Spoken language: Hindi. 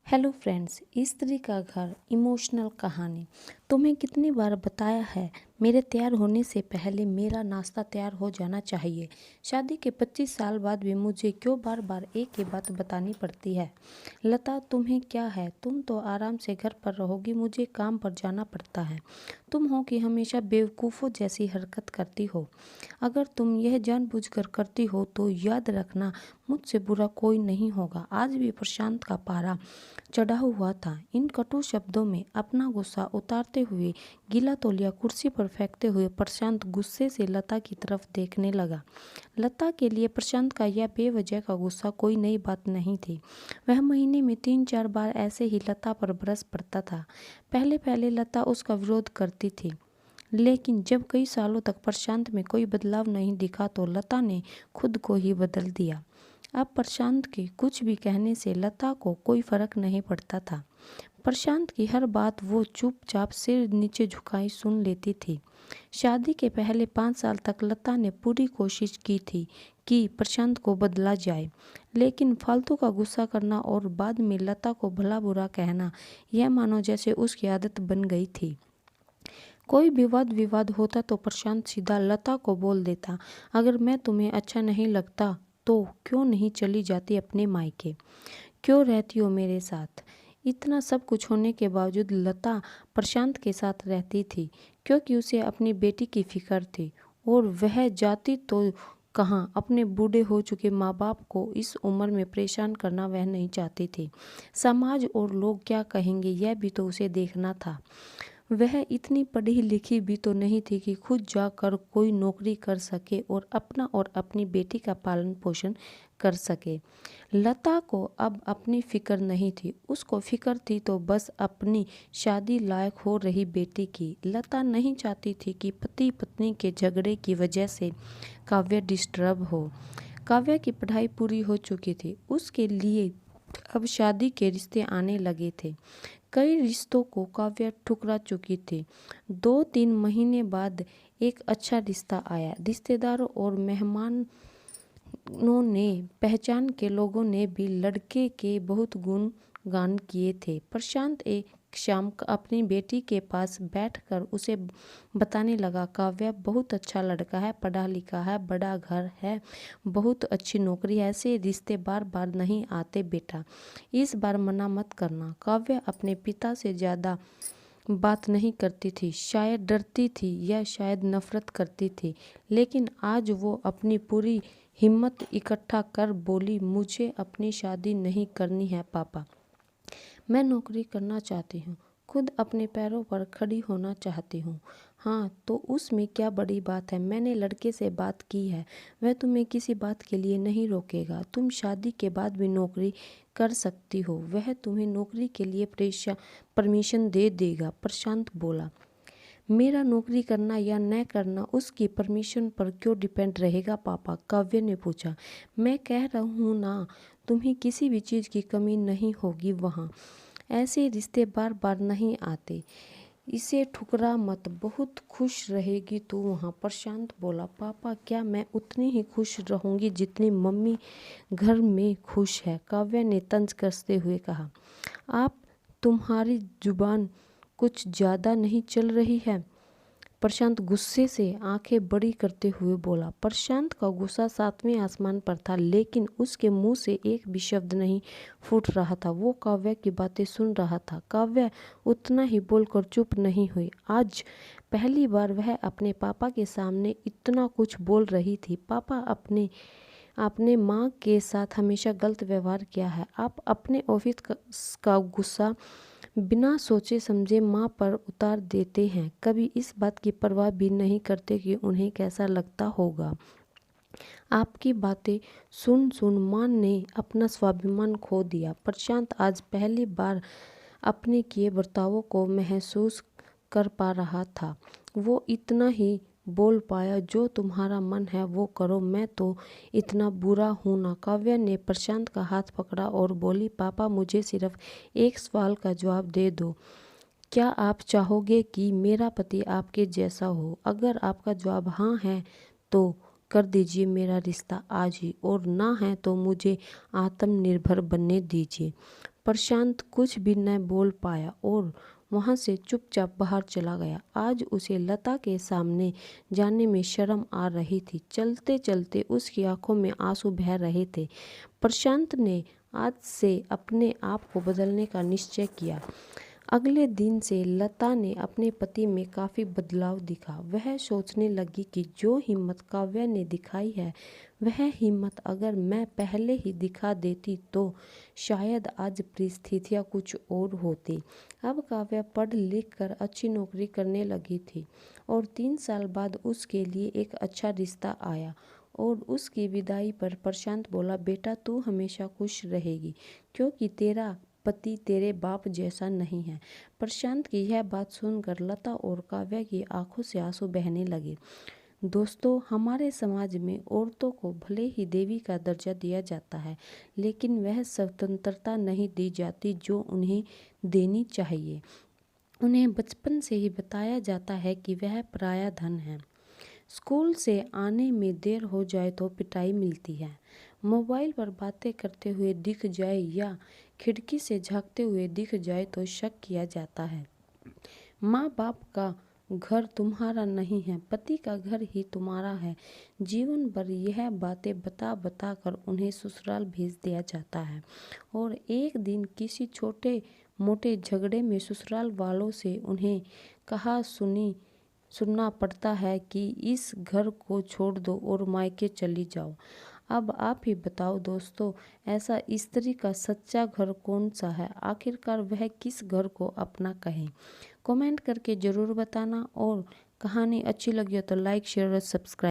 हेलो फ्रेंड्स, स्त्री का घर इमोशनल कहानी। तुम्हें कितनी बार बताया है मेरे तैयार होने से पहले मेरा नाश्ता तैयार हो जाना चाहिए। शादी के 25 साल बाद भी मुझे क्यों बार बार एक ही बात बतानी पड़ती है। लता, तुम्हें क्या है? तुम तो आराम से घर पर रहोगी, मुझे काम पर जाना पड़ता है। तुम हो कि हमेशा बेवकूफ़ों जैसी हरकत करती हो। अगर तुम यह जानबूझकर करती हो तो याद रखना, मुझसे बुरा कोई नहीं होगा। आज भी प्रशांत का पारा चढ़ा हुआ था। इन कटु शब्दों में अपना गुस्सा उतारते हुए, गीला तौलिया कुर्सी पर फेंकते हुए प्रशांत गुस्से से लता की तरफ देखने लगा। लता के लिए प्रशांत का यह बेवजह का गुस्सा कोई नई बात नहीं थी। वह महीने में 3-4 बार ऐसे ही लता पर बरस पड़ता था। पहले पहले लता उसका विरोध करती थी, लेकिन जब कई सालों तक प्रशांत में कोई बदलाव नहीं दिखा तो लता ने खुद को ही बदल दिया। अब प्रशांत के कुछ भी कहने से लता को कोई फर्क नहीं पड़ता था। प्रशांत की हर बात वो चुपचाप सिर नीचे झुकाई सुन लेती थी। शादी के पहले 5 साल तक लता ने पूरी कोशिश की थी कि प्रशांत को बदला जाए, लेकिन फालतू का गुस्सा करना और बाद में लता को भला बुरा कहना, यह मानो जैसे उसकी आदत बन गई थी। कोई विवाद होता तो प्रशांत सीधा लता को बोल देता, अगर मैं तुम्हें अच्छा नहीं लगता तो क्यों नहीं चली जाती अपने मायके, क्यों रहती हो मेरे साथ। इतना सब कुछ होने के बावजूद लता प्रशांत के साथ रहती थी, क्योंकि उसे अपनी बेटी की फिक्र थी। और वह जाती तो कहाँ, अपने बूढ़े हो चुके माँ बाप को इस उम्र में परेशान करना वह नहीं चाहती थी। समाज और लोग क्या कहेंगे, यह भी तो उसे देखना था। वह इतनी पढ़ी लिखी भी तो नहीं थी कि खुद जाकर कोई नौकरी कर सके और अपना और अपनी बेटी का पालन पोषण कर सके। लता को अब अपनी फिक्र नहीं थी, उसको फिक्र थी तो बस अपनी शादी लायक हो रही बेटी की। लता नहीं चाहती थी कि पति पत्नी के झगड़े की वजह से काव्य डिस्टर्ब हो। काव्य की पढ़ाई पूरी हो चुकी थी, उसके लिए अब शादी के रिश्ते आने लगे थे। कई रिश्तों को काव्य ठुकरा चुकी थी। 2-3 महीने बाद एक अच्छा रिश्ता आया। रिश्तेदारों और मेहमानों ने, पहचान के लोगों ने भी लड़के के बहुत गुणगान किए थे। प्रशांत एक शाम अपनी बेटी के पास बैठकर उसे बताने लगा, काव्य बहुत अच्छा लड़का है, पढ़ा लिखा है, बड़ा घर है, बहुत अच्छी नौकरी है, ऐसे रिश्ते बार बार नहीं आते बेटा, इस बार मना मत करना। काव्य अपने पिता से ज़्यादा बात नहीं करती थी, शायद डरती थी या शायद नफरत करती थी, लेकिन आज वो अपनी पूरी हिम्मत इकट्ठा कर बोली, मुझे अपनी शादी नहीं करनी है पापा, मैं नौकरी करना चाहती हूँ, खुद अपने पैरों पर खड़ी होना चाहती हूँ। हाँ तो उसमें क्या बड़ी बात है, मैंने लड़के से बात की है, वह तुम्हें किसी बात के लिए नहीं रोकेगा, तुम शादी के बाद भी नौकरी कर सकती हो, वह तुम्हें नौकरी के लिए परमिशन दे देगा। प्रशांत बोला, मेरा नौकरी करना या न करना उसकी परमिशन पर क्यों डिपेंड रहेगा पापा, काव्य ने पूछा। मैं कह रहा हूँ ना, तुम्हें किसी भी चीज़ की कमी नहीं होगी वहाँ, ऐसे रिश्ते बार बार नहीं आते, इसे ठुकरा मत, बहुत खुश रहेगी तू वहाँ। प्रशांत बोला, पापा क्या मैं उतनी ही खुश रहूँगी जितनी मम्मी घर में खुश है, काव्य ने तंज कसते हुए कहा। आप, तुम्हारी जुबान कुछ ज़्यादा नहीं चल रही है, प्रशांत गुस्से से आंखें बड़ी करते हुए बोला। प्रशांत का गुस्सा 7वें आसमान पर था, लेकिन उसके मुंह से एक भी शब्द नहीं फूट रहा था। वो काव्य की बातें सुन रहा था। काव्य उतना ही बोलकर चुप नहीं हुई। आज पहली बार वह अपने पापा के सामने इतना कुछ बोल रही थी। पापा, आपने माँ के साथ हमेशा गलत व्यवहार किया है। आप अपने ऑफिस का गुस्सा बिना सोचे समझे माँ पर उतार देते हैं, कभी इस बात की परवाह भी नहीं करते कि उन्हें कैसा लगता होगा। आपकी बातें सुन सुन माँ ने अपना स्वाभिमान खो दिया। प्रशांत आज पहली बार अपने किए बर्तावों को महसूस कर पा रहा था। वो इतना ही बोल पाया, जो तुम्हारा मन है वो करो, मैं तो इतना बुरा हूँ ना। काव्या ने प्रशांत का हाथ पकड़ा और बोली, पापा मुझे सिर्फ एक सवाल का जवाब दे दो, क्या आप चाहोगे कि मेरा पति आपके जैसा हो? अगर आपका जवाब हाँ है तो कर दीजिए मेरा रिश्ता आज ही, और ना है तो मुझे आत्मनिर्भर बनने दीजिए। प्रशांत कुछ भी न बोल पाया और वहाँ से चुपचाप बाहर चला गया। आज उसे लता के सामने जाने में शर्म आ रही थी। चलते चलते उसकी आंखों में आंसू बह रहे थे। प्रशांत ने आज से अपने आप को बदलने का निश्चय किया। अगले दिन से लता ने अपने पति में काफ़ी बदलाव दिखा। वह सोचने लगी कि जो हिम्मत काव्या ने दिखाई है, वह हिम्मत अगर मैं पहले ही दिखा देती तो शायद आज परिस्थितियाँ कुछ और होती। अब काव्या पढ़ लिख कर अच्छी नौकरी करने लगी थी और 3 साल बाद उसके लिए एक अच्छा रिश्ता आया। और उसकी विदाई पर प्रशांत बोला, बेटा तू हमेशा खुश रहेगी क्योंकि तेरा पति तेरे बाप जैसा नहीं है। प्रशांत की यह बात सुनकर लता और काव्या की आंखों से आंसू बहने लगे। दोस्तों, हमारे समाज में औरतों को भले ही देवी का दर्जा दिया जाता है, लेकिन वह स्वतंत्रता नहीं दी जाती जो उन्हें देनी चाहिए। उन्हें बचपन से ही बताया जाता है कि वह पराया धन है। स्कूल से आने में देर हो जाए तो पिटाई मिलती है। मोबाइल पर बातें करते हुए दिख जाए या खिड़की से झांकते हुए दिख जाए तो शक किया जाता है। माँ बाप का घर तुम्हारा नहीं है, पति का घर ही तुम्हारा है। जीवन भर यह बातें बता बता कर उन्हें ससुराल भेज दिया जाता है और एक दिन किसी छोटे मोटे झगड़े में ससुराल वालों से उन्हें सुनना पड़ता है कि इस घर को छोड़ दो और मायके चली जाओ। अब आप ही बताओ दोस्तों, ऐसा स्त्री का सच्चा घर कौन सा है? आखिरकार वह किस घर को अपना कहे? कमेंट करके ज़रूर बताना और कहानी अच्छी लगी हो तो लाइक शेयर और सब्सक्राइब।